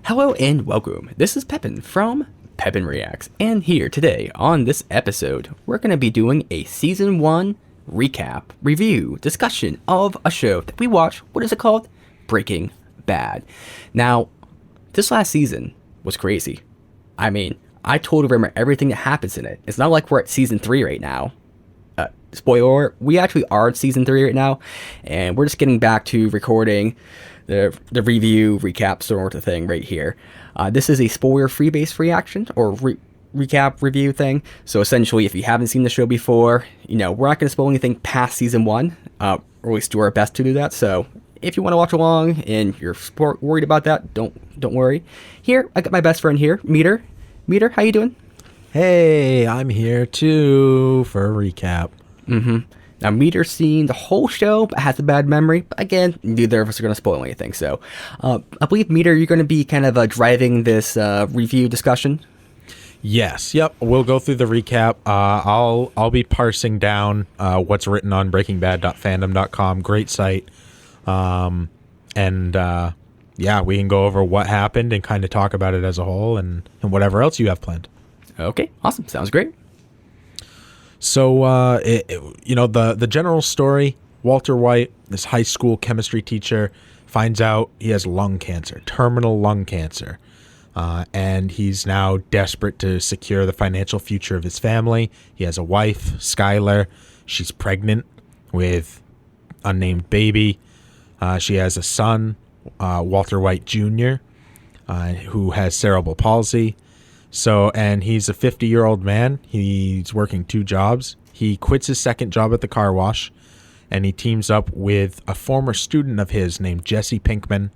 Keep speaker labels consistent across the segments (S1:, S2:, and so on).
S1: Hello and welcome. This is Pepin from Pepin Reacts, and here today on this episode, we're going to be doing a Season 1 recap, review, discussion of a show that we watched. What is it called? Breaking Bad. Now, this last season was crazy. I mean, I totally remember everything that happens in it. It's not like we're at Season 3 right now. Spoiler alert, we actually are at Season 3 right now, and we're just getting back to recording the review, recap sort of thing right here. This is a spoiler-free based reaction, or recap review thing. So essentially, if you haven't seen the show before, we're not going to spoil anything past Season 1, or at least do our best to do that. So if you want to watch along and you're worried about that, don't worry. Here, I got my best friend here, Meader. Meader, how you doing?
S2: Hey, I'm here too for a recap.
S1: Now, Meader's seen the whole show, but has a bad memory. But again, neither of us are going to spoil anything. So, I believe, Meader, you're going to be kind of driving this review discussion.
S2: Yes, yep. We'll go through the recap. I'll be parsing down what's written on BreakingBad.fandom.com. Great site. Yeah, we can go over what happened and kind of talk about it as a whole and whatever else you have planned.
S1: Okay, awesome. Sounds great.
S2: So, the general story, Walter White, this high school chemistry teacher, finds out he has lung cancer, terminal lung cancer. And he's now desperate to secure the financial future of his family. He has a wife, Skylar. She's pregnant with unnamed baby. She has a son, Walter White Jr., who has cerebral palsy. So, and he's a 50-year-old man. He's working 2 jobs. He quits his second job at the car wash, and he teams up with a former student of his named Jesse Pinkman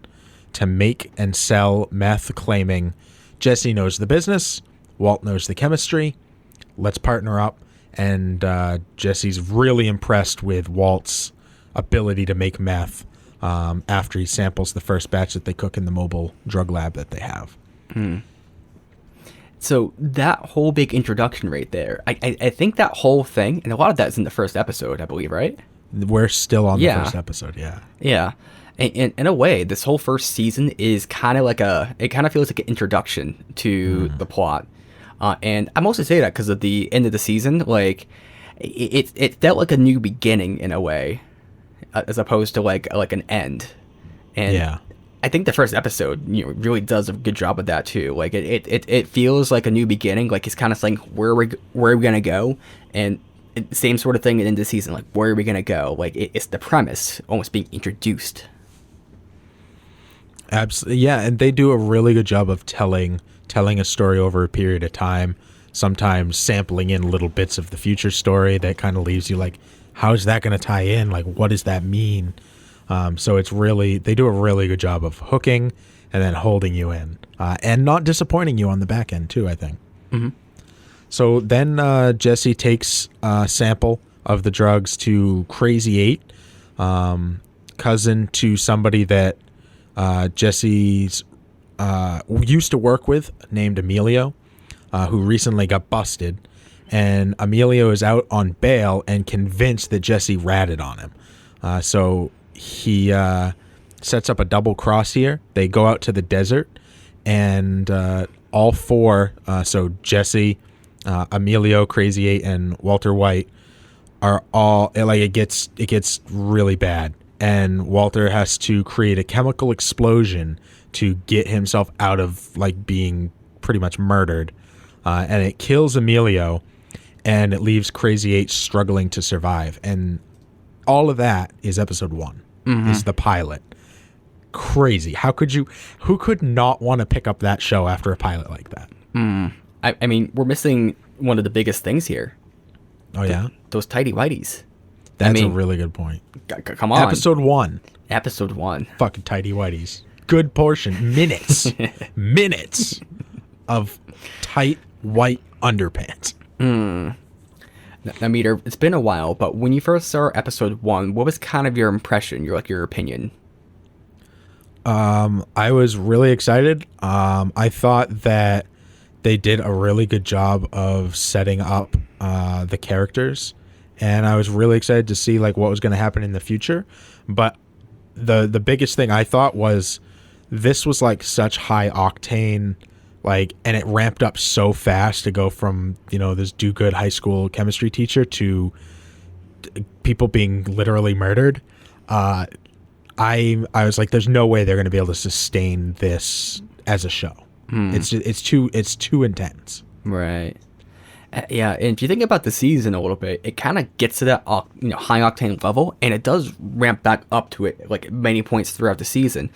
S2: to make and sell meth, claiming Jesse knows the business, Walt knows the chemistry, let's partner up. And Jesse's really impressed with Walt's ability to make meth after he samples the first batch that they cook in the mobile drug lab that they have.
S1: So that whole big introduction right there, I think that whole thing, and a lot of that's in the first episode, I believe, right?
S2: We're still on the first episode, yeah.
S1: Yeah. And in a way, this whole first season is kind of like it kind of feels like an introduction to the plot. And I mostly say that because of the end of the season. Like, it felt like a new beginning in a way, as opposed to like an end. And yeah. I think the first episode really does a good job of that too. Like it feels like a new beginning. Like it's kind of saying where are we gonna go, and same sort of thing in the season. Like where are we gonna go? Like it's the premise almost being introduced.
S2: Absolutely, yeah, and they do a really good job of telling a story over a period of time. Sometimes sampling in little bits of the future story that kind of leaves you like, how is that gonna tie in? Like what does that mean? So they do a really good job of hooking and then holding you in, and not disappointing you on the back end too, I think. So then Jesse takes a sample of the drugs to Crazy 8, cousin to somebody that Jesse's used to work with named Emilio, who recently got busted. And Emilio is out on bail and convinced that Jesse ratted on him. So he sets up a double cross here. They go out to the desert, and all 4, so Jesse, Emilio, Crazy 8, and Walter White are all like it gets really bad, and Walter has to create a chemical explosion to get himself out of like being pretty much murdered, and it kills Emilio, and it leaves Crazy 8 struggling to survive. And all of that is episode 1. Is the pilot. Crazy. Who could not want to pick up that show after a pilot like that?
S1: I mean, we're missing one of the biggest things here.
S2: Oh, yeah?
S1: Those tighty whities.
S2: That's a really good point.
S1: Come on.
S2: Episode 1.
S1: Episode 1.
S2: Fucking tighty whities. Good portion. Minutes. Minutes of tight white underpants.
S1: Now, Meader, it's been a while, but when you first saw episode 1, what was kind of your impression, your opinion?
S2: I was really excited. I thought that they did a really good job of setting up the characters, and I was really excited to see like what was going to happen in the future. But the biggest thing I thought was this was like such high octane, like, and it ramped up so fast to go from, this do-good high school chemistry teacher to people being literally murdered. I was like, there's no way they're going to be able to sustain this as a show. It's too intense.
S1: Right. Yeah, and if you think about the season a little bit, it kind of gets to that high octane level, and it does ramp back up to it like many points throughout the season.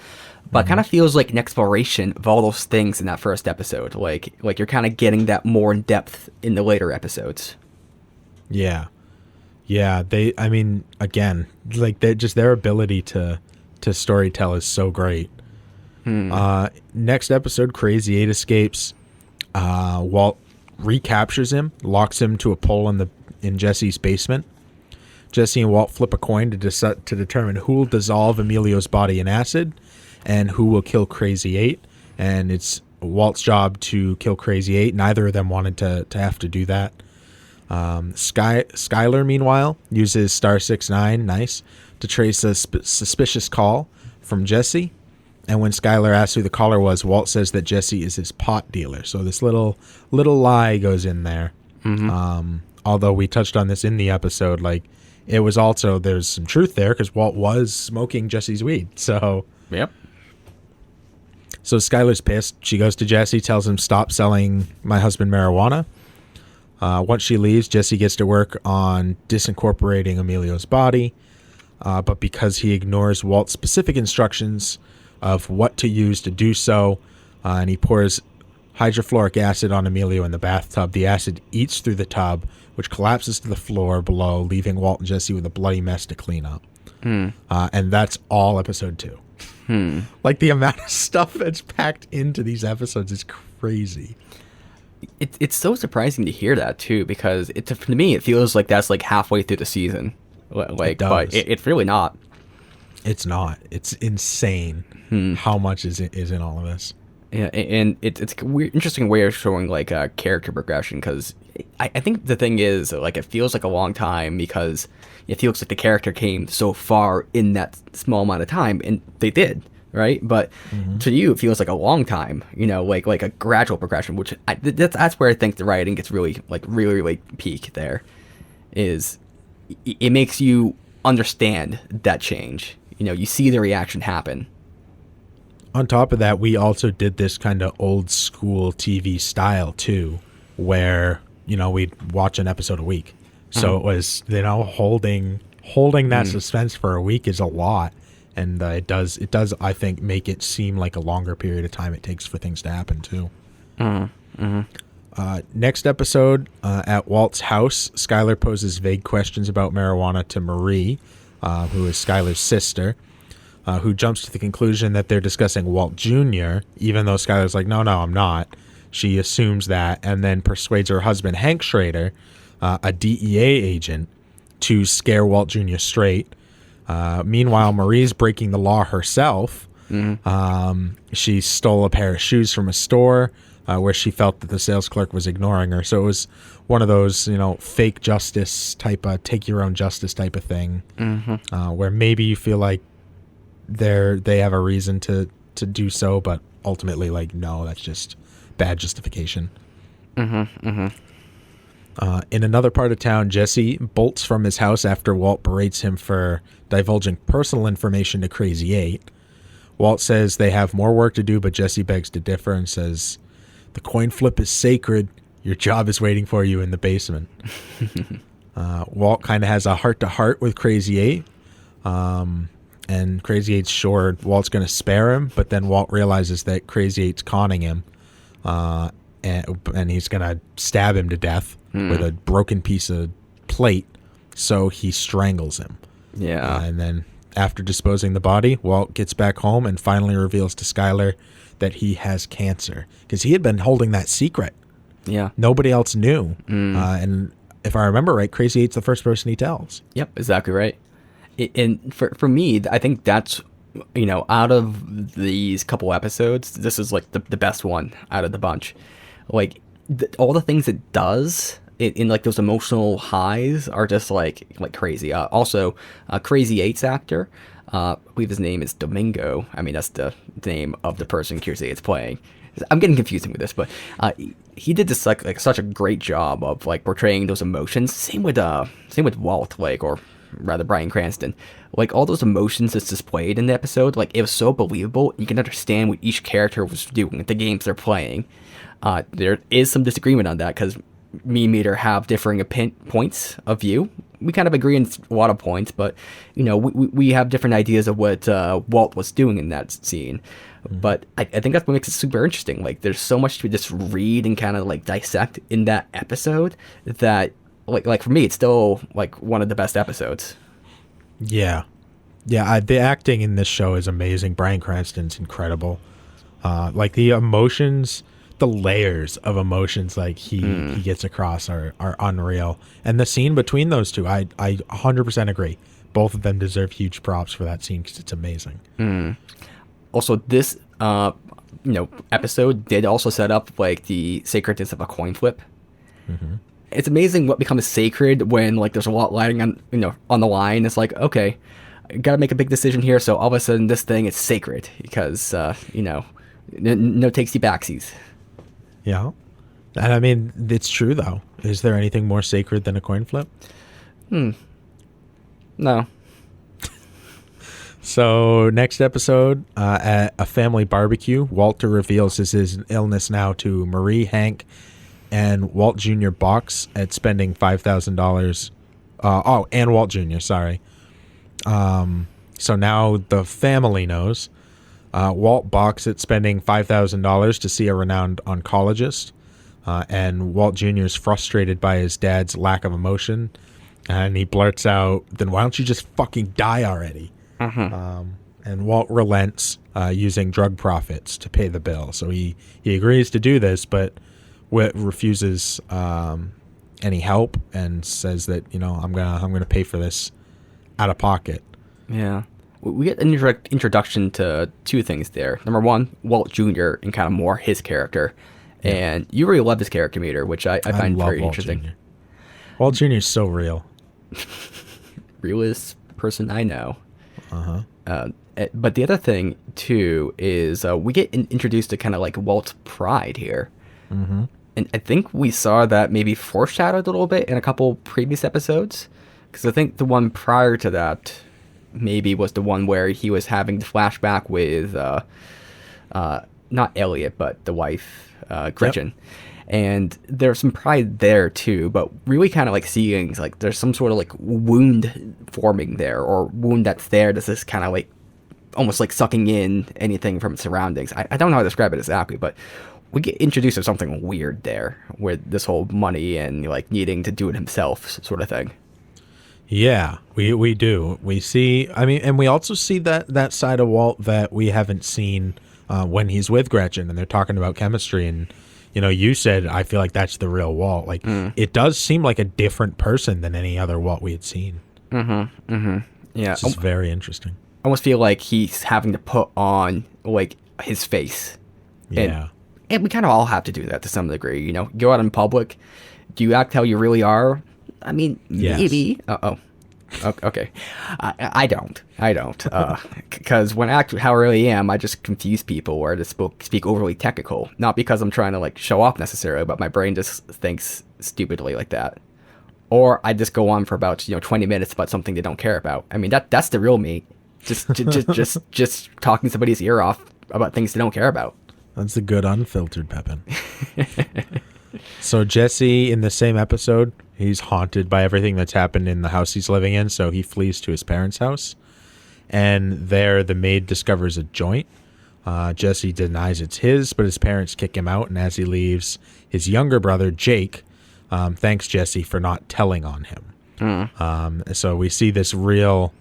S1: But it kind of feels like an exploration of all those things in that first episode. Like you're kind of getting that more in depth in the later episodes.
S2: Yeah. Yeah, again, like their ability to storytell is so great. Next episode, Crazy 8 escapes. Walt recaptures him, locks him to a pole in Jesse's basement. Jesse and Walt flip a coin to determine who will dissolve Emilio's body in acid and who will kill Crazy 8. And it's Walt's job to kill Crazy 8. Neither of them wanted to have to do that. Skyler, meanwhile, uses star 69, nice, to trace a suspicious call from Jesse. And when Skyler asks who the caller was, Walt says that Jesse is his pot dealer. So this little lie goes in there. Although we touched on this in the episode, like it was also, there's some truth there because Walt was smoking Jesse's weed. So
S1: yep.
S2: So Skyler's pissed. She goes to Jesse, tells him stop selling my husband marijuana. Once she leaves, Jesse gets to work on disincorporating Emilio's body. But because he ignores Walt's specific instructions of what to use to do so, and he pours hydrofluoric acid on Emilio in the bathtub, the acid eats through the tub, which collapses to the floor below, leaving Walt and Jesse with a bloody mess to clean up. And that's all episode 2. Like the amount of stuff that's packed into these episodes is crazy.
S1: It's so surprising to hear that too, because to me it feels like that's like halfway through the season. Like,
S2: it does.
S1: But it's really not.
S2: It's not. It's insane how much is in all of this.
S1: Yeah, and it's a weird, interesting way of showing like character progression, because I think the thing is, like, it feels like a long time because it feels like the character came so far in that small amount of time, and they did, right? But to you, it feels like a long time, like a gradual progression, which that's where I think the writing gets really peak there, is it makes you understand that change. You see the reaction happen.
S2: On top of that, we also did this kind of old school TV style too, where, we'd watch an episode a week. So it was, holding that suspense for a week is a lot. And it does, I think, make it seem like a longer period of time it takes for things to happen too. Next episode, at Walt's house, Skyler poses vague questions about marijuana to Marie, who is Skyler's sister, who jumps to the conclusion that they're discussing Walt Jr., even though Skyler's like, no, I'm not. She assumes that, and then persuades her husband, Hank Schrader, a DEA agent, to scare Walt Jr. straight. Meanwhile, Marie's breaking the law herself. She stole a pair of shoes from a store where she felt that the sales clerk was ignoring her. So it was one of those, fake justice type of take your own justice type of thing, where maybe you feel like they have a reason to do so, but ultimately, like, no, that's just bad justification. In another part of town, Jesse bolts from his house after Walt berates him for divulging personal information to Crazy 8. Walt says they have more work to do, but Jesse begs to differ and says, the coin flip is sacred. Your job is waiting for you in the basement. Walt kind of has a heart-to-heart with Crazy 8. And Crazy 8's sure Walt's going to spare him, but then Walt realizes that Crazy 8's conning him, and he's going to stab him to death with a broken piece of plate, so he strangles him.
S1: Yeah.
S2: And then after disposing the body, Walt gets back home and finally reveals to Skyler that he has cancer, because he had been holding that secret.
S1: Yeah.
S2: Nobody else knew. And if I remember right, Crazy 8's the first person he tells.
S1: Yep, exactly right. And for me, I think that's, out of these couple episodes, this is like the best one out of the bunch. Like all the things it does in like those emotional highs are just like crazy. Also, Crazy 8's actor, I believe his name is Domingo. I mean, that's the name of the person Kirsey is playing. I'm getting confusing with this, but he did this like such a great job of like portraying those emotions. Same with Walt, like, or rather Bryan Cranston. Like all those emotions that's displayed in the episode, like it was so believable. You can understand what each character was doing, the games they're playing. There is some disagreement on that because me and Meader have differing points of view. We kind of agree on a lot of points, but we have different ideas of what Walt was doing in that scene. But I think that's what makes it super interesting. Like there's so much to just read and kind of like dissect in that episode that like for me it's still like one of the best episodes.
S2: Yeah. The acting in this show is amazing. Bryan Cranston's incredible. Like the emotions, the layers of emotions like he gets across are unreal. And the scene between those two, I 100% agree. Both of them deserve huge props for that scene because it's amazing.
S1: Also, this episode did also set up like the sacredness of a coin flip. It's amazing what becomes sacred when like there's a lot lying on the line. It's like, okay, I gotta make a big decision here, so all of a sudden this thing is sacred because no takesy backsies.
S2: Yeah. And I mean, it's true though. Is there anything more sacred than a coin flip?
S1: No.
S2: So next episode, at a family barbecue, Walter reveals his illness now to Marie, Hank, and Walt Jr. balks at spending $5,000. And Walt Jr., sorry. So now the family knows. Walt balks at spending $5,000 to see a renowned oncologist. And Walt Jr. is frustrated by his dad's lack of emotion. And he blurts out, then why don't you just fucking die already? And Walt relents, using drug profits to pay the bill. So he agrees to do this, but refuses any help and says that I'm gonna pay for this out of pocket.
S1: Yeah, we get an introduction to two things there. Number one, Walt Jr. and kind of more his character, and you really love this character Meader, which I find very
S2: Walt
S1: interesting.
S2: Jr. Walt Jr. is so real.
S1: Realest person I know. But the other thing too is we get introduced to kind of like Walt's pride here. And I think we saw that maybe foreshadowed a little bit in a couple previous episodes, because I think the one prior to that maybe was the one where he was having the flashback with not Elliot but the wife, Gretchen. Yep. And there's some pride there too, but really kind of like seeing like there's some sort of like wound forming there, or wound that's there that's just kind of like almost like sucking in anything from its surroundings. I don't know how to describe it exactly, but we get introduced to something weird there with this whole money and like needing to do it himself sort of thing.
S2: Yeah, we do. We see, I mean, and we also see that side of Walt that we haven't seen when he's with Gretchen and they're talking about chemistry. And you said, I feel like that's the real Walt. Like, it does seem like a different person than any other Walt we had seen. Yeah. This is very interesting.
S1: I almost feel like he's having to put on, like, his face.
S2: Yeah.
S1: And we kind of all have to do that to some degree. Go out in public. Do you act how you really are? I mean,
S2: yes.
S1: Maybe. Okay. I don't. Because when I act how I really am, I just confuse people or I just speak overly technical. Not because I'm trying to like show off necessarily, but my brain just thinks stupidly like that. Or I just go on for about 20 minutes about something they don't care about. I mean that's the real me. Just talking somebody's ear off about things they don't care about.
S2: That's the good unfiltered Pepin. So Jesse, in the same episode, he's haunted by everything that's happened in the house he's living in, so he flees to his parents' house. And there, the maid discovers a joint. Jesse denies it's his, but his parents kick him out, and as he leaves, his younger brother, Jake, thanks Jesse for not telling on him. So we see this real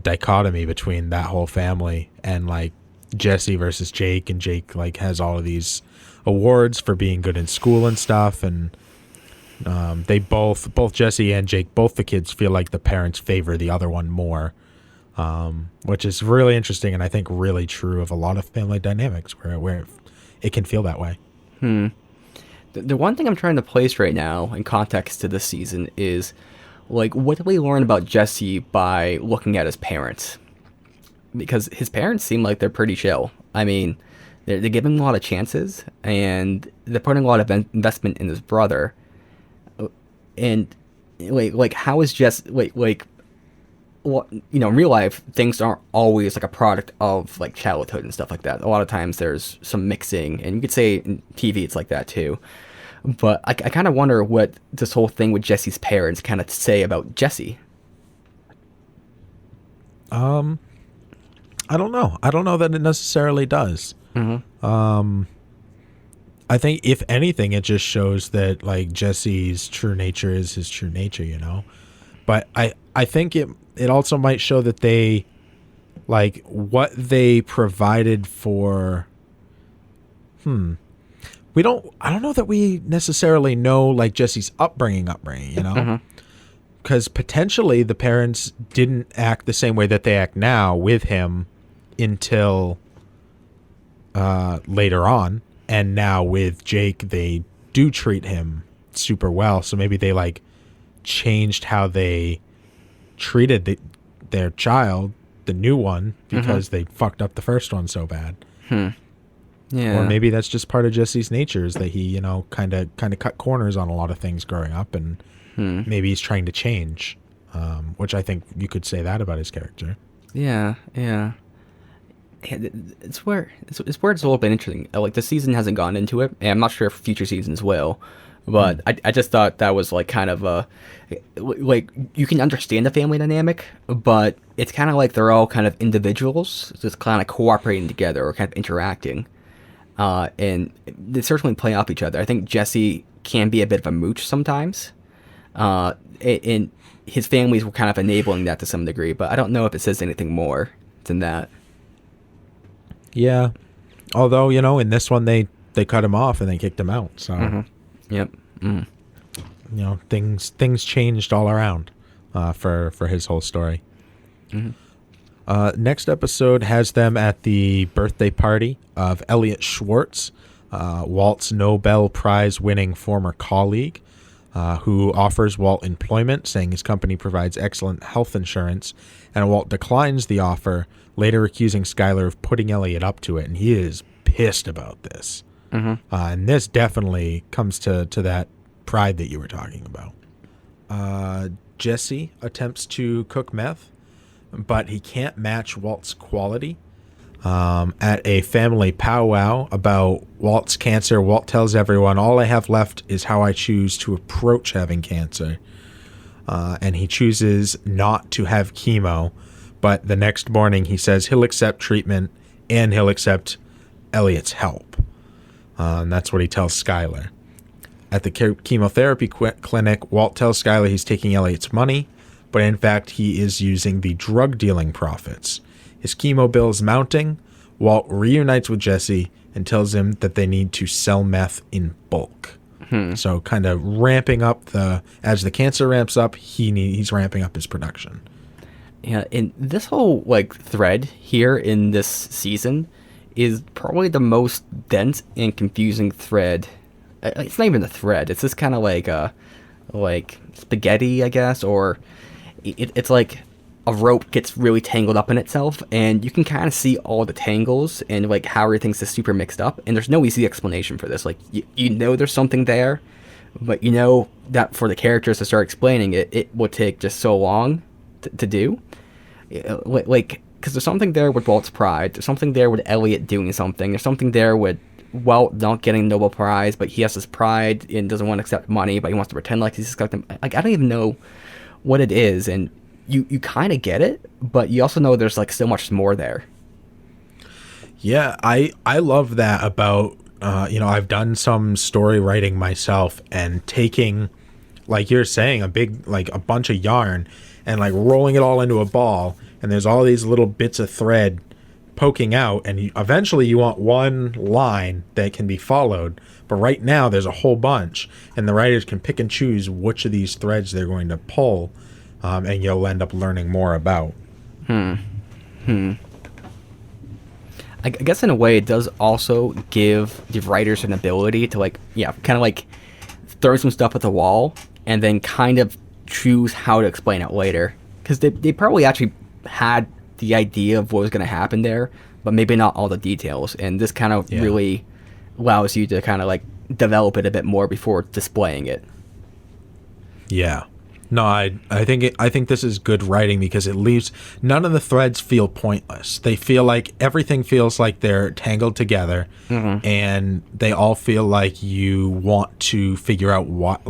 S2: dichotomy between that whole family and, like, Jesse versus Jake, and Jake, like, has all of these awards for being good in school and stuff, and they both Jesse and Jake, both the kids feel like the parents favor the other one more, which is really interesting and I think really true of a lot of family dynamics where it can feel that way.
S1: The one thing I'm trying to place right now in context to this season is, like, what do we learn about Jesse by looking at his parents? because his parents seem like they're pretty chill. I mean, they're giving him a lot of chances, and they're putting a lot of investment in his brother. And like how is Jesse like well, you know, in real life, things aren't always like a product of like childhood and stuff like that. A lot of times there's some mixing, and you could say in TV it's like that too. But I kind of wonder what this whole thing with Jesse's parents kind of say about Jesse.
S2: I don't know. I don't know that it necessarily does. I think if anything, it just shows that like Jesse's true nature is his true nature, you know. But I think it also might show that they like what they provided for. I don't know that we necessarily know like Jesse's upbringing, you know. Because potentially the parents didn't act the same way that they act now with him until later on. And now with Jake, they do treat him super well. So maybe they like changed how they treated their child, the new one, because they fucked up the first one so bad. Yeah. Or maybe that's just part of Jesse's nature is that he, you know, kind of cut corners on a lot of things growing up, and maybe he's trying to change, which I think you could say that about his character.
S1: Yeah. It's where it's a little bit interesting. Like the season hasn't gone into it, and I'm not sure if future seasons will. But I just thought that was like kind of a like you can understand the family dynamic, but it's kind of like they're all kind of individuals, just kind of cooperating together or kind of interacting, and they certainly play off each other. I think Jesse can be a bit of a mooch sometimes, and his families were kind of enabling that to some degree. But I don't know if it says anything more than that.
S2: Yeah, although you know in this one they cut him off and they kicked him out. So.
S1: Yep.
S2: You know, things changed all around for his whole story. Next episode has them at the birthday party of Elliot Schwartz, Walt's Nobel Prize winning former colleague, who offers Walt employment, saying his company provides excellent health insurance, and Walt declines the offer, later accusing Skyler of putting Elliot up to it, and he is pissed about this. And this definitely comes to that pride that you were talking about. Jesse attempts to cook meth, but he can't match Walt's quality. At a family powwow about Walt's cancer, Walt tells everyone, "All I have left is how I choose to approach having cancer." And he chooses not to have chemo, but the next morning he says he'll accept treatment and he'll accept Elliot's help. And that's what he tells Skyler. At the chemotherapy clinic, Walt tells Skyler he's taking Elliot's money, but in fact he is using the drug dealing profits. His chemo bill is mounting. Walt reunites with Jesse and tells him that they need to sell meth in bulk. So kind of ramping up as the cancer ramps up, he's ramping up his production.
S1: Yeah, and this whole like thread here in this season is probably the most dense and confusing thread. It's not even a thread. It's just kind of like spaghetti, I guess, or it's like a rope gets really tangled up in itself, and you can kind of see all the tangles and like how everything's just super mixed up, and there's no easy explanation for this. Like you know there's something there, but you know that for the characters to start explaining it, it would take just so long to do. Like, because there's something there with Walt's pride, there's something there with Elliot doing something, there's something there with Walt not getting Nobel Prize, but he has his pride and doesn't want to accept money, but he wants to pretend like he's accepting. Like, I don't even know what it is, and you kind of get it, but you also know there's like so much more there.
S2: Yeah, I love that about I've done some story writing myself, and taking, like you're saying, a bunch of yarn and like rolling it all into a ball, and there's all these little bits of thread poking out, and eventually you want one line that can be followed, but right now there's a whole bunch, and the writers can pick and choose which of these threads they're going to pull, and you'll end up learning more about.
S1: I guess in a way it does also give the writers an ability to kind of like throw some stuff at the wall and then kind of choose how to explain it later, because they probably actually had the idea of what was going to happen there, but maybe not all the details. And this kind of really allows you to kind of like develop it a bit more before displaying it.
S2: Yeah. No, I think this is good writing because it leaves none of the threads feel pointless. They feel like everything feels like they're tangled together, and they all feel like you want to figure out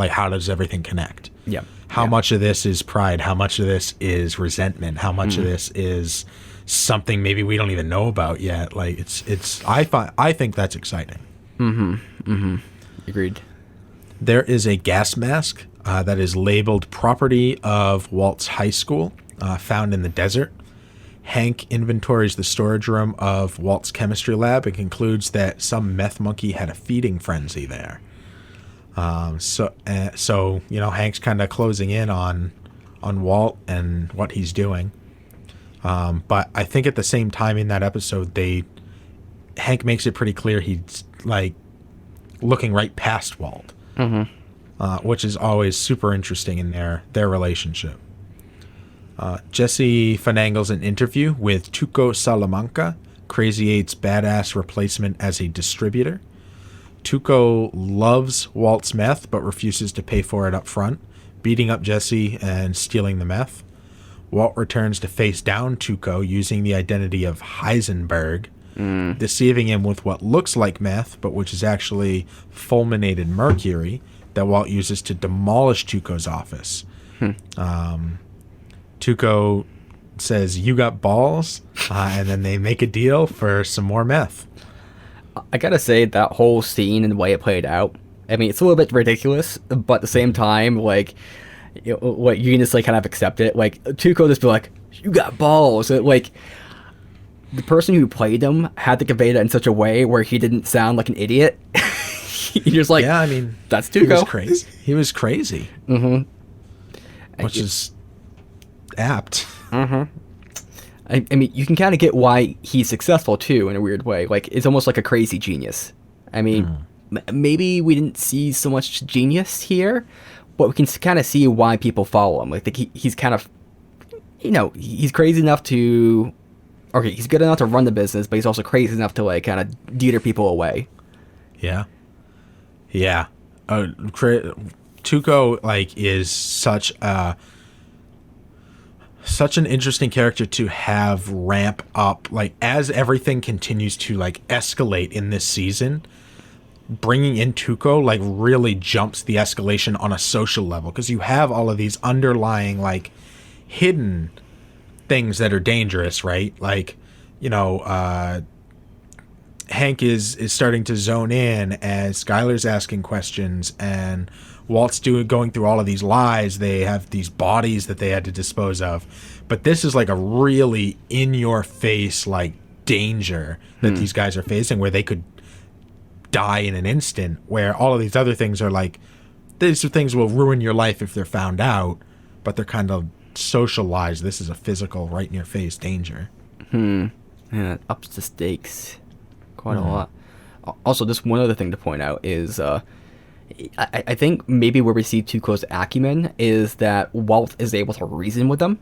S2: how does everything connect.
S1: Yeah.
S2: How much of this is pride? How much of this is resentment? How much of this is something maybe we don't even know about yet? Like I think that's exciting.
S1: Agreed.
S2: There is a gas mask that is labeled property of Walt's high school, found in the desert. Hank inventories the storage room of Walt's chemistry lab and concludes that some meth monkey had a feeding frenzy there. So Hank's kind of closing in on Walt and what he's doing. But I think at the same time in that episode, Hank makes it pretty clear he's like looking right past Walt. Which is always super interesting in their relationship. Jesse finagles an interview with Tuco Salamanca, Crazy 8's badass replacement as a distributor. Tuco loves Walt's meth, but refuses to pay for it up front, beating up Jesse and stealing the meth. Walt returns to face down Tuco using the identity of Heisenberg, deceiving him with what looks like meth, but which is actually fulminated mercury, that Walt uses to demolish Tuco's office. Tuco says, "You got balls," and then they make a deal for some more meth.
S1: I gotta say, that whole scene and the way it played out, I mean, it's a little bit ridiculous, but at the same time, like, you can just like kind of accept it. Like, Tuco just be like, "You got balls." Like, the person who played him had to convey that in such a way where he didn't sound like an idiot. You're just like,
S2: yeah, I mean,
S1: that's Tuco.
S2: He was crazy. Which is apt.
S1: I mean, you can kind of get why he's successful too, in a weird way. Like, it's almost like a crazy genius. I mean, maybe we didn't see so much genius here, but we can kind of see why people follow him. Like, he's kind of, he's crazy enough to, okay, he's good enough to run the business, but he's also crazy enough to like kind of deter people away.
S2: Yeah. Tuco like is such an interesting character to have ramp up, like, as everything continues to like escalate in this season. Bringing in Tuco like really jumps the escalation on a social level, because you have all of these underlying like hidden things that are dangerous, right? Like, Hank is starting to zone in as Skyler's asking questions, and Walt's going through all of these lies. They have these bodies that they had to dispose of, but this is like a really in-your-face like danger that these guys are facing, where they could die in an instant. Where all of these other things are like, these things will ruin your life if they're found out, but they're kind of social lies. This is a physical, right in your face danger.
S1: Yeah, it ups the stakes quite a lot. Also, just one other thing to point out is I think maybe where we see Tuco's acumen is that Walt is able to reason with them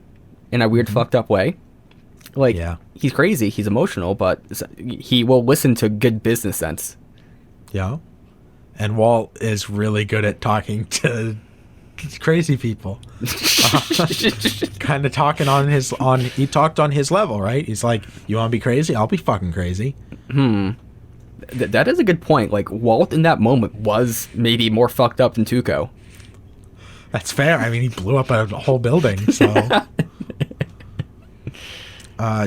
S1: in a weird fucked up way. Like, he's crazy, he's emotional, but he will listen to good business sense.
S2: Yeah. And Walt is really good at talking to crazy people. Kind of talking he talked on his level, right? He's like, "You want to be crazy? I'll be fucking crazy."
S1: That is a good point. Like, Walt in that moment was maybe more fucked up than Tuco.
S2: That's fair. I mean, he blew up a whole building, so.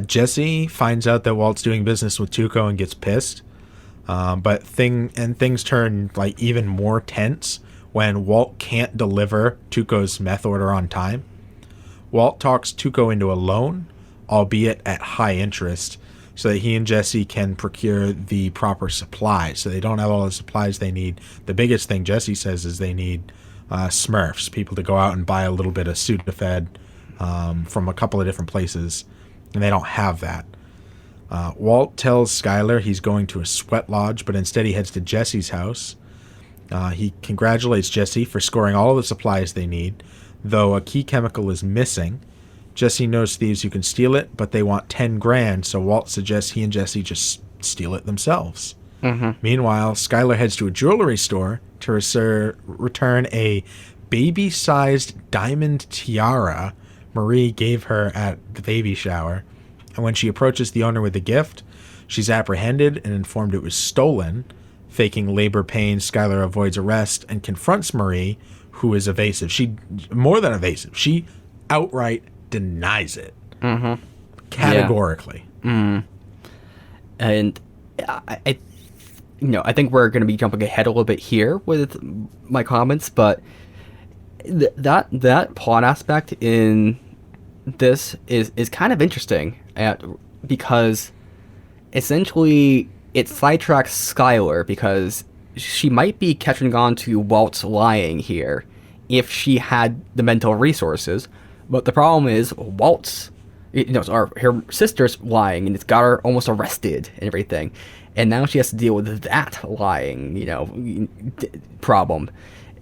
S2: Jesse finds out that Walt's doing business with Tuco and gets pissed. But things turn like even more tense when Walt can't deliver Tuco's meth order on time. Walt talks Tuco into a loan, albeit at high interest, so that he and Jesse can procure the proper supplies. So they don't have all the supplies they need. The biggest thing Jesse says is they need Smurfs, people to go out and buy a little bit of Sudafed from a couple of different places, and they don't have that. Walt tells Skyler he's going to a sweat lodge, but instead he heads to Jesse's house. He congratulates Jesse for scoring all of the supplies they need, though a key chemical is missing. Jesse knows thieves who can steal it, but they want 10 grand, so Walt suggests he and Jesse just steal it themselves. Meanwhile, Skylar heads to a jewelry store to return a baby-sized diamond tiara Marie gave her at the baby shower. And when she approaches the owner with the gift, she's apprehended and informed it was stolen. Faking labor pain, Skylar avoids arrest and confronts Marie, who is evasive. More than evasive. She outright denies it. Categorically.
S1: Yeah. And I think we're going to be jumping ahead a little bit here with my comments, but that plot aspect in this is kind of interesting because essentially it sidetracks Skylar because she might be catching on to Walt's lying here if she had the mental resources, but the problem is Walt's, her sister's lying, and it's got her almost arrested and everything, and now she has to deal with that lying, problem.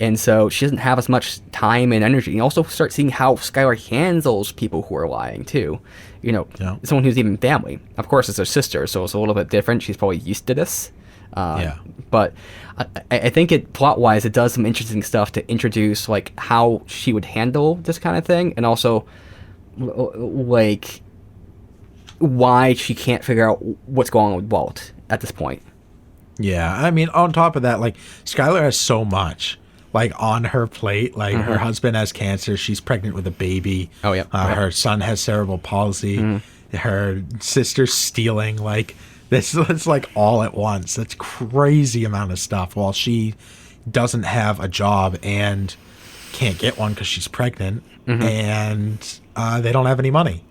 S1: And so she doesn't have as much time and energy. And also start seeing how Skylar handles people who are lying, too. Someone who's even family. Of course, it's her sister, so it's a little bit different. She's probably used to this. But I think plot-wise, it does some interesting stuff to introduce, how she would handle this kind of thing. And also, why she can't figure out what's going on with Walt at this point.
S2: Yeah, I mean, on top of that, Skylar has so much. On her plate, her husband has cancer, she's pregnant with a baby.
S1: Oh, yeah.
S2: Her son has cerebral palsy. Her sister's stealing. This is all at once. That's crazy amount of stuff. While she doesn't have a job and can't get one because she's pregnant, and they don't have any money.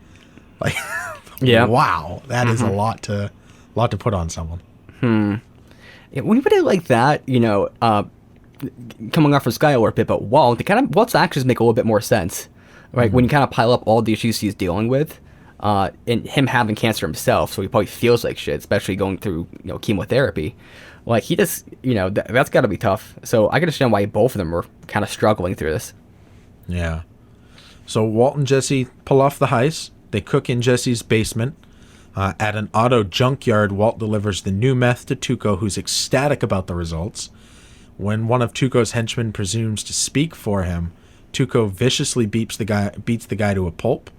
S1: Yeah.
S2: Wow, that is a lot to put on someone.
S1: Yeah, when you put it like that, coming off of Skylar a bit, but Walt's actions make a little bit more sense, right? When you kind of pile up all the issues he's dealing with, and him having cancer himself, so he probably feels like shit, especially going through chemotherapy. He just that's got to be tough. So I can understand why both of them were kind of struggling through this.
S2: Yeah. So Walt and Jesse pull off the heist. They cook in Jesse's basement. At an auto junkyard, Walt delivers the new meth to Tuco, who's ecstatic about the results. When one of Tuco's henchmen presumes to speak for him, Tuco viciously beats the guy to a pulp.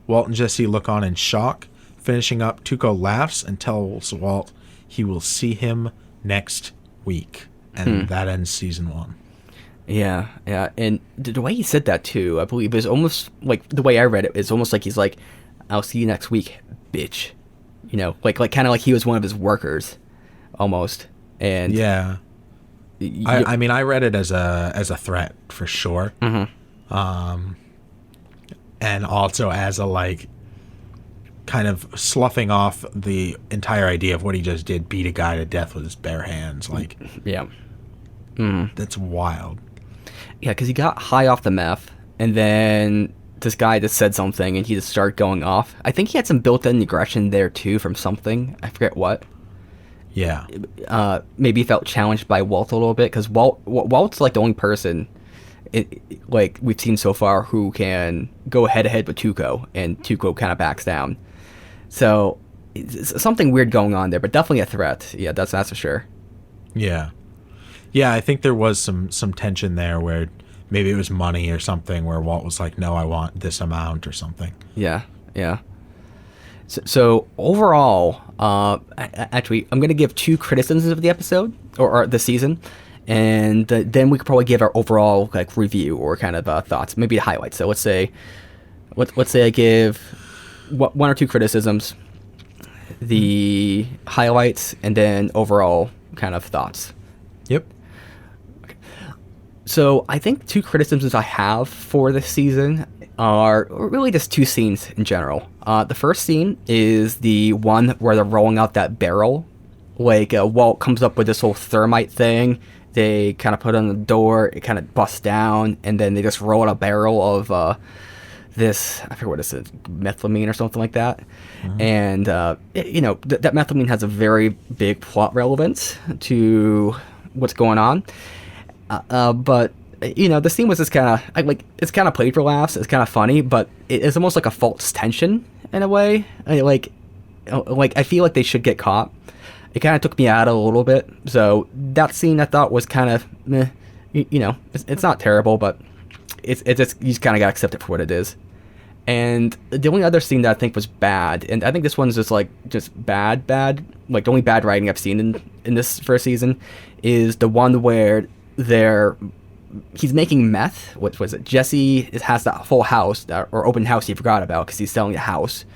S2: Walt and Jesse look on in shock. Finishing up, Tuco laughs and tells Walt he will see him next week. And that ends season 1. Yeah.
S1: And the way he said that, too, I believe, is almost the way I read it, is almost like he's like, I'll see you next week, bitch. Kind of like he was one of his workers, almost. And
S2: yeah. I mean, I read it as a threat for sure, and also as a kind of sloughing off the entire idea of what he just did, beat a guy to death with his bare hands.
S1: Yeah,
S2: that's wild.
S1: Yeah, because he got high off the meth, and then this guy just said something, and he just started going off. I think he had some built-in aggression there too from something. I forget what.
S2: Yeah.
S1: Maybe felt challenged by Walt a little bit, because Walt's the only person we've seen so far who can go head-to-head with Tuco, and Tuco kind of backs down. So it's something weird going on there, but definitely a threat. Yeah, that's for sure.
S2: Yeah. Yeah, I think there was some tension there where maybe it was money or something where Walt was like, no, I want this amount or something.
S1: Yeah. So overall, actually, I'm going to give 2 criticisms of the episode or the season, and then we could probably give our overall review or kind of thoughts, maybe highlights. So let's say I give 1 or 2 criticisms, the highlights, and then overall kind of thoughts.
S2: Yep.
S1: Okay. So I think 2 criticisms I have for this season are really just 2 scenes in general. The first scene is the one where they're rolling out that barrel. Walt comes up with this whole thermite thing. They kind of put it on the door. It kind of busts down, and then they just roll out a barrel of this, I forget what it is, methylamine or something like that. And, that methylamine has a very big plot relevance to what's going on. But the scene was just kind of like it's kind of played for laughs. It's kind of funny, but it's almost like a false tension in a way. Like I feel like they should get caught. It kind of took me out a little bit. So that scene I thought was kind of, meh, it's not terrible, but it's just, you just kind of got to accept it for what it is. And the only other scene that I think was bad, and I think this one's just bad, like the only bad writing I've seen in this first season, is the one where he's making meth. What was it? Jesse has that full house, or open house he forgot about because he's selling the house.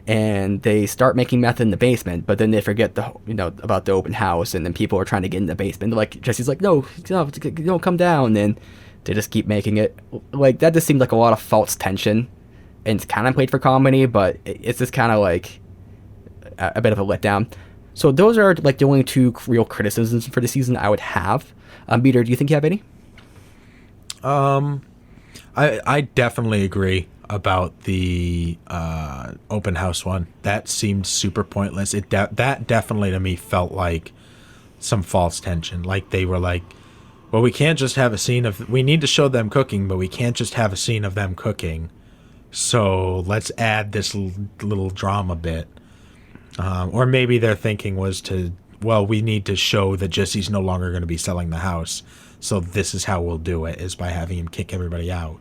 S1: And they start making meth in the basement, but then they forget about the open house, and then people are trying to get in the basement. They're like, Jesse's like, no, come down. And they just keep making it. Like, that just seemed like a lot of false tension. And it's kind of played for comedy, but it's just kind of like a bit of a letdown. So those are like the only two real criticisms for the season I would have. Meader, do you think you have any?
S2: I definitely agree about the open house one. That seemed super pointless. That definitely to me felt like some false tension. Like they were like, well, we can't just have a scene of, we need to show them cooking, but we can't just have a scene of them cooking. So let's add this little drama bit. Or maybe their thinking was we need to show that Jesse's no longer going to be selling the house. So this is how we'll do it, is by having him kick everybody out.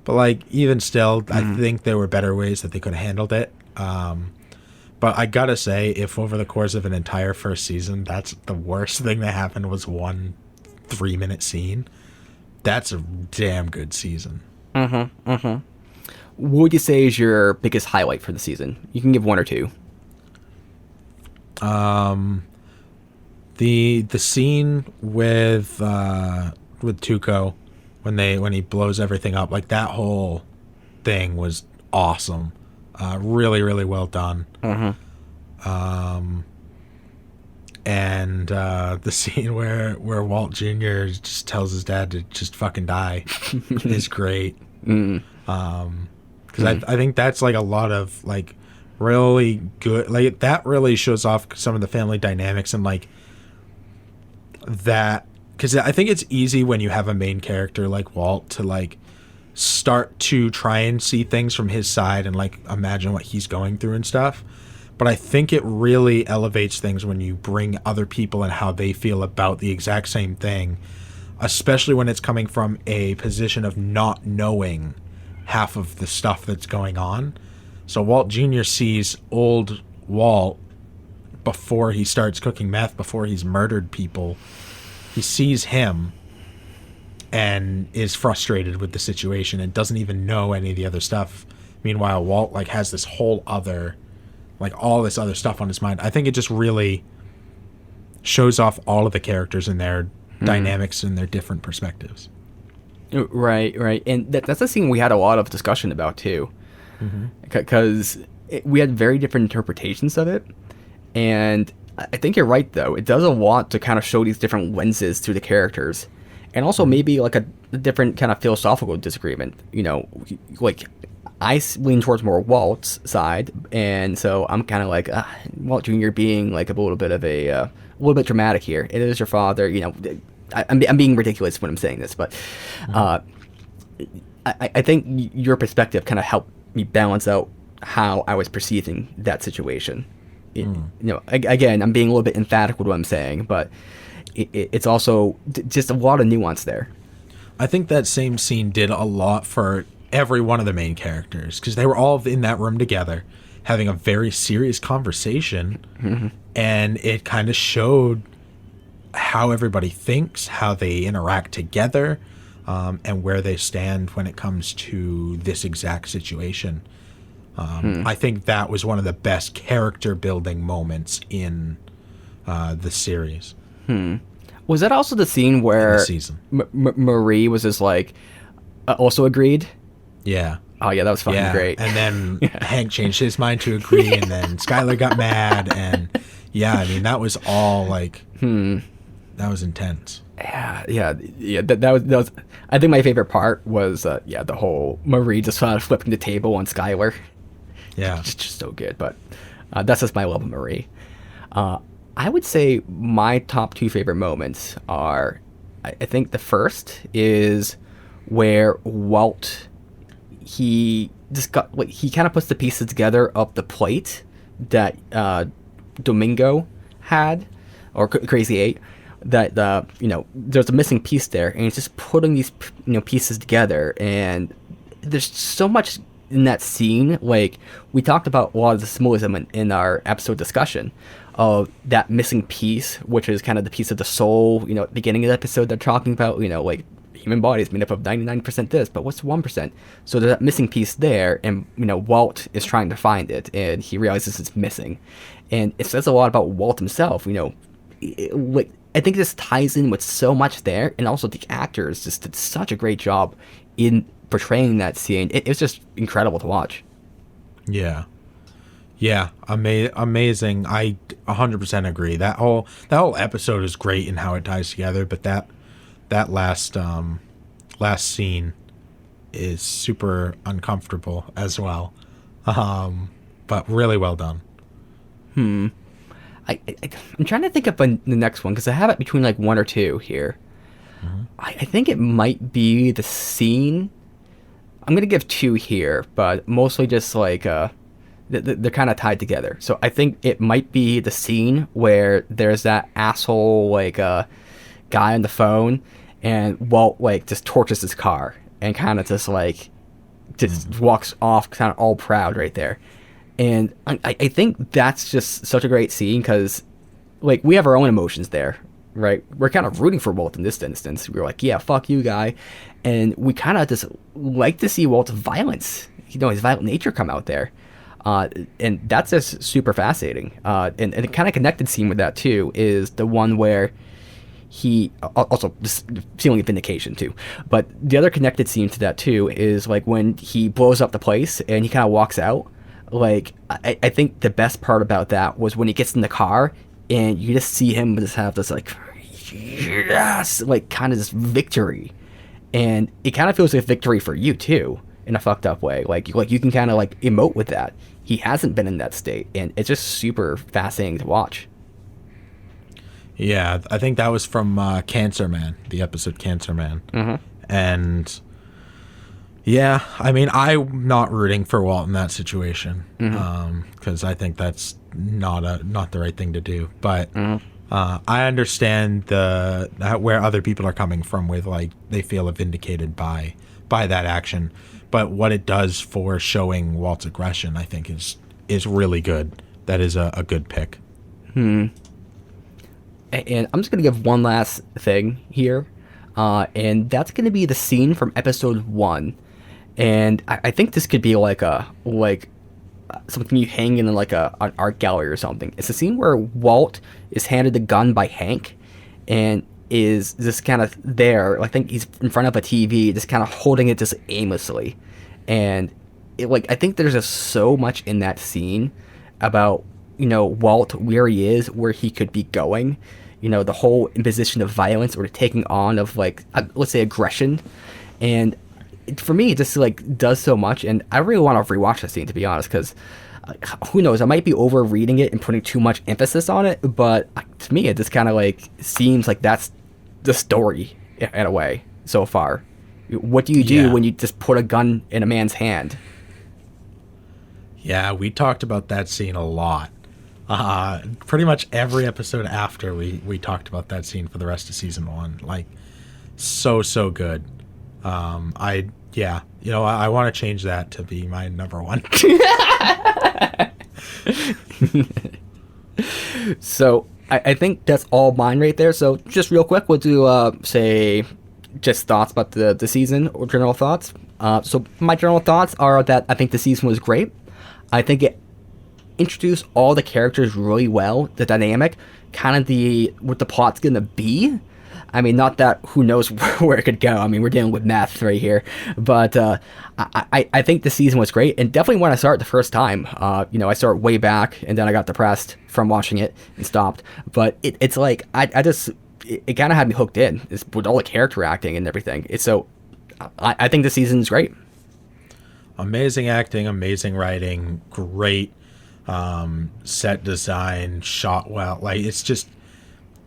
S2: But like, even still, I think there were better ways that they could have handled it. But I gotta say, if over the course of an entire first season, that's the worst thing that happened was one 3-minute scene, that's a damn good season.
S1: What would you say is your biggest highlight for the season? You can give one or two.
S2: The scene with Tuco when he blows everything up, like that whole thing was awesome. Really, really well done. And the scene where Walt Jr. just tells his dad to just fucking die is great. Because I think that's like a lot of like really good, like that really shows off some of the family dynamics and like that, because I think it's easy when you have a main character like Walt to like start to try and see things from his side and like imagine what he's going through and stuff. But I think it really elevates things when you bring other people and how they feel about the exact same thing, especially when it's coming from a position of not knowing half of the stuff that's going on. So Walt Jr. sees old Walt before he starts cooking meth, before he's murdered people. He sees him and is frustrated with the situation and doesn't even know any of the other stuff. Meanwhile, Walt like has this whole other, like all this other stuff on his mind. I think it just really shows off all of the characters and their dynamics and their different perspectives.
S1: Right. And that's a scene we had a lot of discussion about too. Because we had very different interpretations of it. And I think you're right, though. It does a lot to kind of show these different lenses to the characters. And also maybe like a different kind of philosophical disagreement. Like I lean towards more Walt's side. And so I'm kind of like, Walt Jr. being like a little bit dramatic here. It is your father, I'm being ridiculous when I'm saying this, but I think your perspective kind of helped me balance out how I was perceiving that situation. Again, I'm being a little bit emphatic with what I'm saying, but it's also just a lot of nuance there.
S2: I think that same scene did a lot for every one of the main characters, because they were all in that room together having a very serious conversation, and it kind of showed how everybody thinks, how they interact together, and where they stand when it comes to this exact situation. I think that was one of the best character building moments in the series.
S1: Was that also the scene where Marie was just like, also agreed?
S2: Yeah.
S1: Oh yeah, that was fucking great.
S2: And then Hank changed his mind to agree, and then Skylar got mad, and that was all like, that was intense.
S1: Yeah. That was. I think my favorite part was the whole Marie just kind of flipping the table on Skylar.
S2: Yeah,
S1: just so good. But that's just my love of Marie. I would say my top two favorite moments are I think the first is where Walt, he just got, like, he kind of puts the pieces together of the plate that Domingo had, or Crazy Eight, that there's a missing piece there, and he's just putting these pieces together, and there's so much in that scene. Like, we talked about a lot of the symbolism in our episode discussion of that missing piece, which is kind of the piece of the soul. At the beginning of the episode, they're talking about, like, human body is made up of 99% this, but what's 1%? So there's that missing piece there, and Walt is trying to find it, and he realizes it's missing, and it says a lot about Walt himself. Like, I think this ties in with so much there, and also the actors just did such a great job in portraying that scene. It's just incredible to watch.
S2: Yeah, amazing. I 100% agree. That whole episode is great in how it ties together, but that last scene is super uncomfortable as well, but really well done.
S1: I'm trying to think of the next one, because I have it between like one or two here. Mm-hmm. I think it might be the scene. I'm gonna give two here, but mostly just like they're kind of tied together. So I think it might be the scene where there's that asshole like guy on the phone, and Walt like just torches his car and kind of just walks off kind of all proud right there. And I think that's just such a great scene, because like we have our own emotions there, right? We're kind of rooting for Walt in this instance. We're like, yeah, fuck you, guy. And we kind of just like to see Walt's violence, his violent nature come out there. And that's just super fascinating. And a kind of connected scene with that too is the one where he also just feeling of vindication too. But the other connected scene to that too is like when he blows up the place and he kind of walks out. Like, I think the best part about that was when he gets in the car and you just see him just have this like, yes, like kind of this victory. And it kind of feels like a victory for you too, in a fucked up way. Like you can kind of like emote with that. He hasn't been in that state, and it's just super fascinating to watch.
S2: Yeah, I think that was from Cancer Man, the episode Cancer Man.
S1: Mm-hmm.
S2: And yeah, I mean, I'm not rooting for Walt in that situation, because I think that's not the right thing to do. But I understand where other people are coming from with, like, they feel vindicated by that action. But what it does for showing Walt's aggression, I think, is really good. That is a good pick.
S1: And I'm just going to give one last thing here, and that's going to be the scene from episode 1. And I think this could be like something you hang in like an art gallery or something. It's a scene where Walt is handed a gun by Hank and is just kind of there. I think he's in front of a TV, just kind of holding it just aimlessly. And I think there's just so much in that scene about, Walt, where he is, where he could be going. The whole imposition of violence or taking on of let's say aggression. And for me, it just does so much, and I really want to rewatch that scene, to be honest, because who knows, I might be over reading it and putting too much emphasis on it, but to me it just kind of seems like that's the story in a way so far. What do you do when you just put a gun in a man's hand?
S2: Yeah, we talked about that scene a lot. Pretty much every episode after we talked about that scene for the rest of season 1. So good. I want to change that to be my number 1.
S1: So I think that's all mine right there. So just real quick, we'll do say just thoughts about the season, or general thoughts. So my general thoughts are that I think the season was great. I think it introduced all the characters really well, the dynamic, kind of what the plot's gonna be. I mean, not that who knows where it could go. I mean, we're dealing with math right here. But I think the season was great. And definitely when I saw it the first time, I saw it way back, and then I got depressed from watching it and stopped. But it's like, it kind of had me hooked in with all the character acting and everything. I think the season's great.
S2: Amazing acting, amazing writing, great set design, shot well. It's just,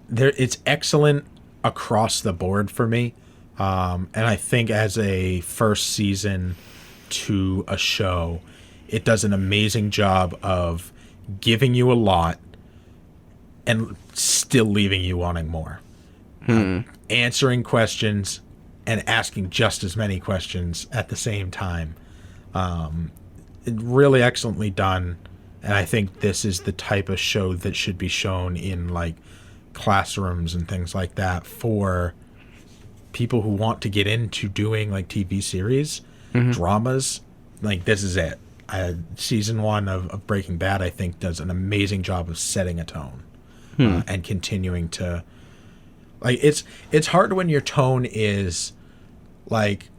S2: it's excellent across the board for me. And I think as a first season to a show, it does an amazing job of giving you a lot and still leaving you wanting more. Answering questions and asking just as many questions at the same time. Really excellently done. And I think this is the type of show that should be shown in like classrooms and things like that for people who want to get into doing like TV series, dramas. Like, this is it. Season 1 of Breaking Bad, I think, does an amazing job of setting a tone and continuing to, like, it's hard when your tone is like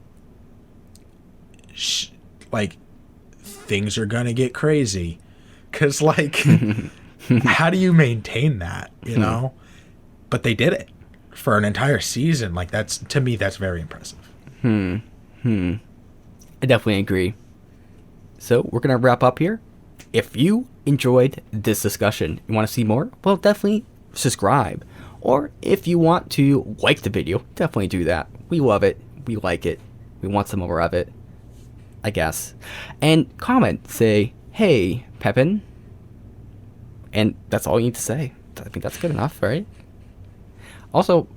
S2: things are gonna get crazy, because like how do you maintain that, you know? But they did it for an entire season. Like, that's, to me, that's very impressive.
S1: I definitely agree. So we're gonna wrap up here. If you enjoyed this discussion, you want to see more, well, definitely subscribe. Or if you want to like the video, definitely do that. We love it. We like it. We want some more of it, I guess. And comment, say, hey, Pepin. And that's all you need to say. I think that's good enough, right? Also,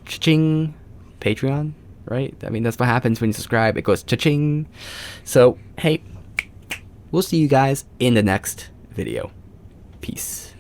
S1: cha-ching, Patreon, right? I mean, that's what happens when you subscribe. It goes cha-ching. So, hey, we'll see you guys in the next video. Peace.